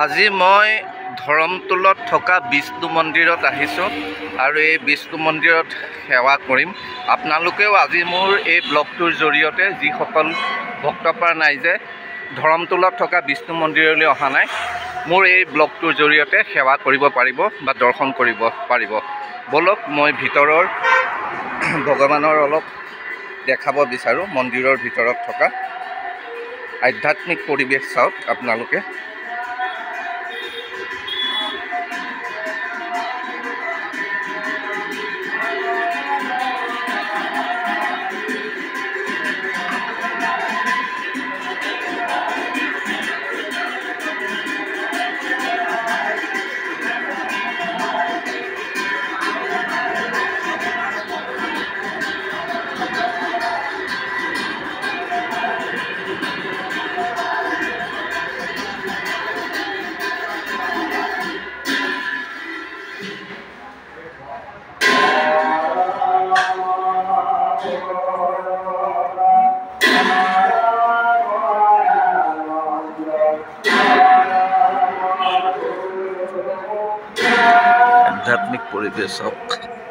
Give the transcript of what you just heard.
আজি মই ধৰমতোলত থকা বিষ্ণু মন্দিৰত আহিছোঁ আৰু এই বিষ্ণু মন্দিৰত সেৱা কৰিম। আপোনালোকেও আজি মোৰ এই ব্লগটোৰ জৰিয়তে যিসকল ভক্তপ্ৰাণ নাই যে ধৰমতোলত থকা বিষ্ণু মন্দিৰলৈ অহা নাই, মোৰ এই ব্লগটোৰ জৰিয়তে সেৱা কৰিব পাৰিব বা দৰ্শন কৰিব পাৰিব। বলক মই ভিতৰৰ ভগৱানৰ অলপ দেখাব বিচাৰোঁ। মন্দিৰৰ ভিতৰত থকা আধ্যাত্মিক পৰিৱেশ চাওক আপোনালোকে। আধ্যাত্মিক পৰিৱেশ চাওক।